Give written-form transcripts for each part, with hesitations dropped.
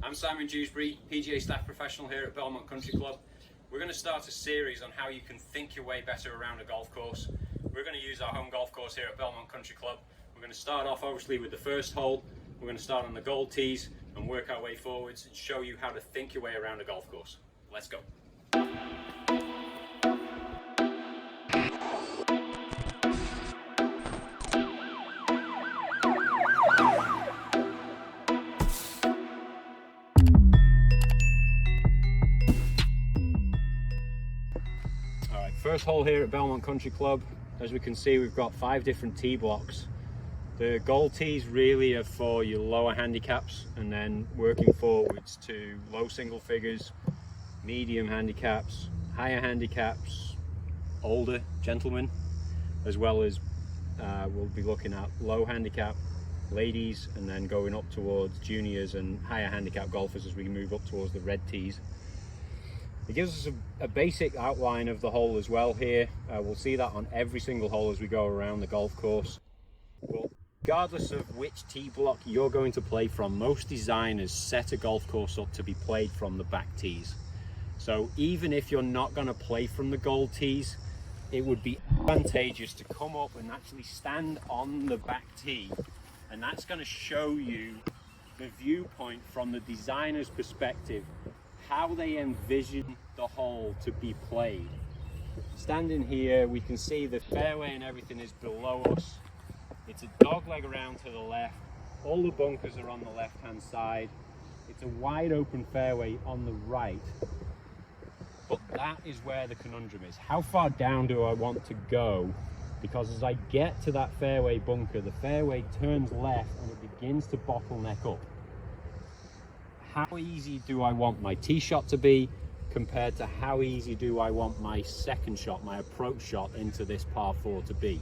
I'm Simon Dewsbury, PGA staff professional here at Belmont Country Club. We're going to start a series on how you can think your way better around a golf course. We're going to use our home golf course here at Belmont Country Club. We're going to start off obviously with the first hole. We're going to start on the gold tees and work our way forwards and show you how to think your way around a golf course. Let's go. First hole here at Belmont Country Club. As we can see, we've got 5 different tee blocks. The gold tees really are for your lower handicaps, and then working forwards to low single figures, medium handicaps, higher handicaps, older gentlemen, as well as we'll be looking at low handicap ladies, and then going up towards juniors and higher handicap golfers as we move up towards the red tees. It gives us a basic outline of the hole as well here. We'll see that on every single hole as we go around the golf course. But regardless of which tee block you're going to play from, most designers set a golf course up to be played from the back tees. So even if you're not going to play from the gold tees, it would be advantageous to come up and actually stand on the back tee, and that's going to show you the viewpoint from the designer's perspective, how they envision the hole to be played. Standing here, we can see the fairway and everything is below us. It's a dog leg around to the left. All the bunkers are on the left hand side. It's a wide open fairway on the right. But that is where the conundrum is. How far down do I want to go? Because as I get to that fairway bunker, the fairway turns left and it begins to bottleneck up. How easy do I want my tee shot to be compared to how easy do I want my second shot, my approach shot into this par 4 to be?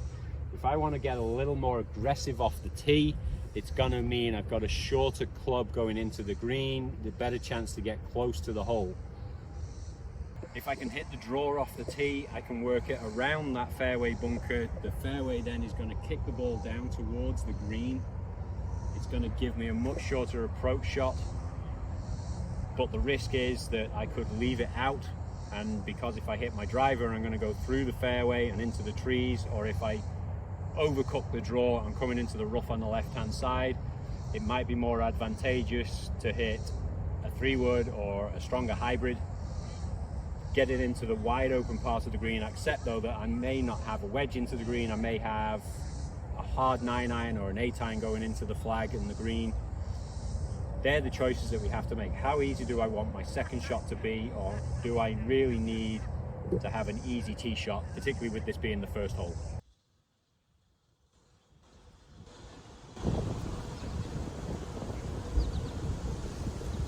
If I want to get a little more aggressive off the tee, it's going to mean I've got a shorter club going into the green, the better chance to get close to the hole. If I can hit the draw off the tee, I can work it around that fairway bunker. The fairway then is going to kick the ball down towards the green. It's going to give me a much shorter approach shot. But the risk is that I could leave it out, and because if I hit my driver, I'm going to go through the fairway and into the trees, or if I overcook the draw, I'm coming into the rough on the left hand side. It might be more advantageous to hit a 3-wood or a stronger hybrid, get it into the wide open part of the green, accept though that I may not have a wedge into the green, I may have a hard 9-iron or an 8-iron going into the flag and the green. They're the choices that we have to make. How easy do I want my second shot to be, or do I really need to have an easy tee shot, particularly with this being the first hole?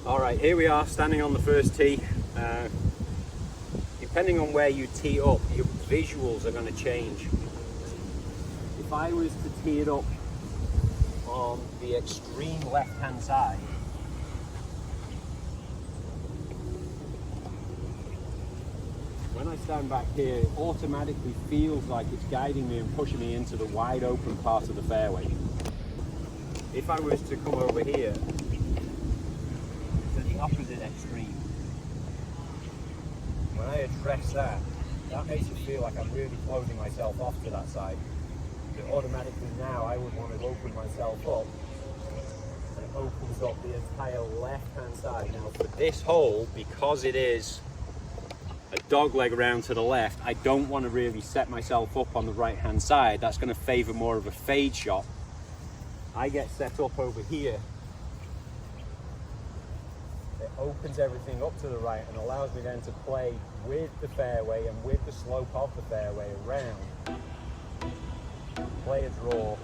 All right, here we are standing on the first tee. Depending on where you tee up, your visuals are going to change. If I was to tee it up on the extreme left-hand side, when I stand back here, it automatically feels like it's guiding me and pushing me into the wide open part of the fairway. If I was to come over here to the opposite extreme, when I address that, that makes it feel like I'm really closing myself off to that side. But automatically now I would want to open myself up, and it opens up the entire left-hand side. Now for this hole, because it is a dog leg around to the left, I don't want to really set myself up on the right hand side. That's going to favor more of a fade shot. I get set up over here. It opens everything up to the right and allows me then to play with the fairway and with the slope of the fairway around. Play a draw.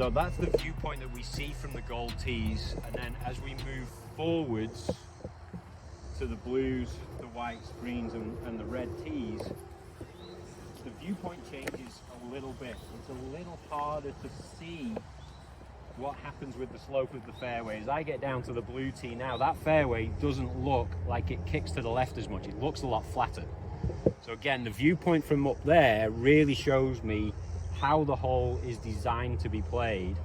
So that's the viewpoint that we see from the gold tees, and then as we move forwards to the blues, the whites, greens and the red tees, the viewpoint changes a little bit. It's a little harder to see what happens with the slope of the fairway. As I get down to the blue tee now, that fairway doesn't look like it kicks to the left as much. It looks a lot flatter. So again, the viewpoint from up there really shows me how the hole is designed to be played.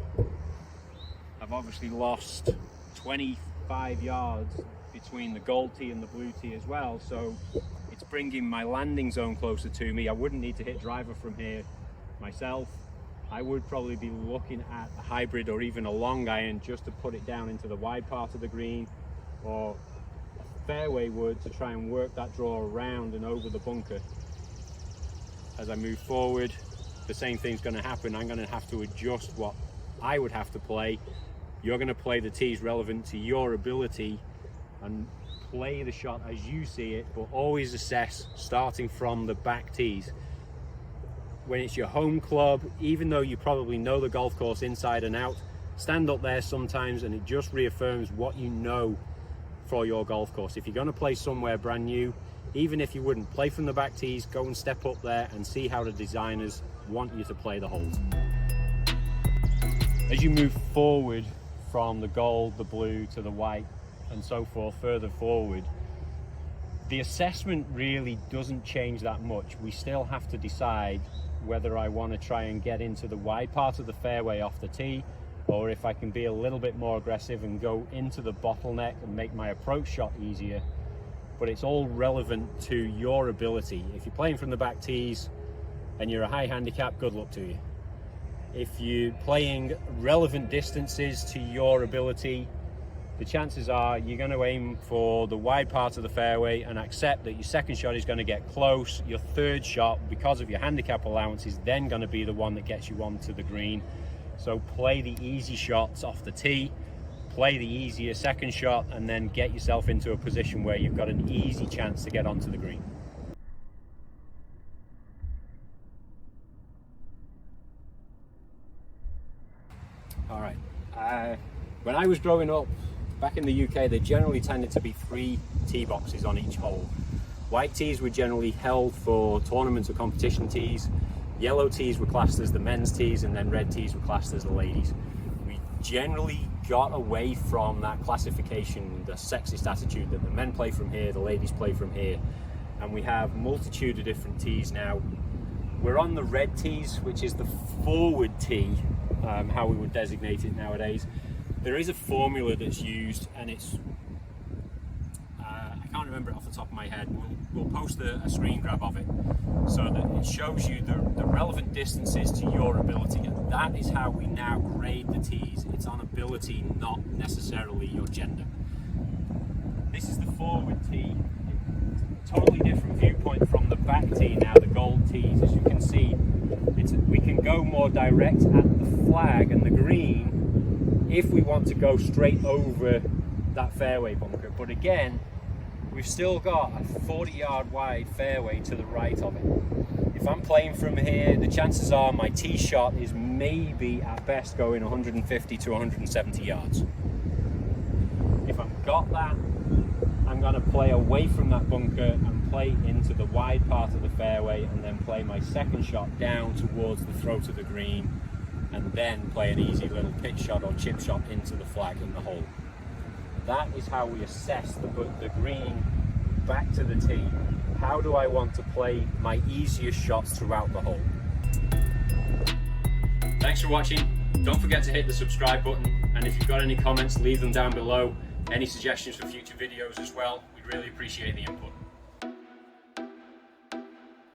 I've obviously lost 25 yards between the gold tee and the blue tee as well, so it's bringing my landing zone closer to me. I wouldn't need to hit driver from here myself. I would probably be looking at a hybrid or even a long iron just to put it down into the wide part of the green, or a fairway wood to try and work that draw around and over the bunker. As I move forward, the same thing's going to happen. I'm going to have to adjust what I would have to play. You're going to play the tees relevant to your ability and play the shot as you see it, but always assess starting from the back tees. When it's your home club, even though you probably know the golf course inside and out, stand up there sometimes and it just reaffirms what you know for your golf course. If you're going to play somewhere brand new, even if you wouldn't play from the back tees, go and step up there and see how the designers want you to play the holes. As you move forward from the gold, the blue to the white and so forth, further forward, the assessment really doesn't change that much. We still have to decide whether I want to try and get into the wide part of the fairway off the tee, or if I can be a little bit more aggressive and go into the bottleneck and make my approach shot easier. But it's all relevant to your ability. If you're playing from the back tees and you're a high handicap, good luck to you. If you're playing relevant distances to your ability, the chances are you're going to aim for the wide part of the fairway and accept that your second shot is going to get close. Your third shot, because of your handicap allowance, is then going to be the one that gets you onto the green. So play the easy shots off the tee, play the easier second shot, and then get yourself into a position where you've got an easy chance to get onto the green. All right, when I was growing up, back in the UK, there generally tended to be 3 tee boxes on each hole. White tees were generally held for tournaments or competition tees, yellow tees were classed as the men's tees, and then red tees were classed as the ladies. We generally got away from that classification, the sexist attitude that the men play from here, the ladies play from here, and we have multitude of different tees now. We're on the red tees, which is the forward tee, how we would designate it nowadays. There is a formula that's used, and it's I can't remember it off the top of my head. We'll post a screen grab of it so that it shows you the relevant distances to your ability, and that is how we now grade the tees. It's on ability, not necessarily your gender. This is the forward tee. It's a totally different viewpoint from the back tee now, the gold tees. As you can see, we can go more direct at the flag and the green if we want to go straight over that fairway bunker. But again, we've still got a 40-yard wide fairway to the right of it. If I'm playing from here, the chances are my tee shot is maybe at best going 150 to 170 yards. If I've got that, I'm going to play away from that bunker and play into the wide part of the fairway, and then play my second shot down towards the throat of the green, and then play an easy little pitch shot or chip shot into the flag in the hole. That is how we assess the green back to the tee. How do I want to play my easiest shots throughout the hole? Thanks for watching. Don't forget to hit the subscribe button, and if you've got any comments, leave them down below. Any suggestions for future videos as well, we'd really appreciate the input.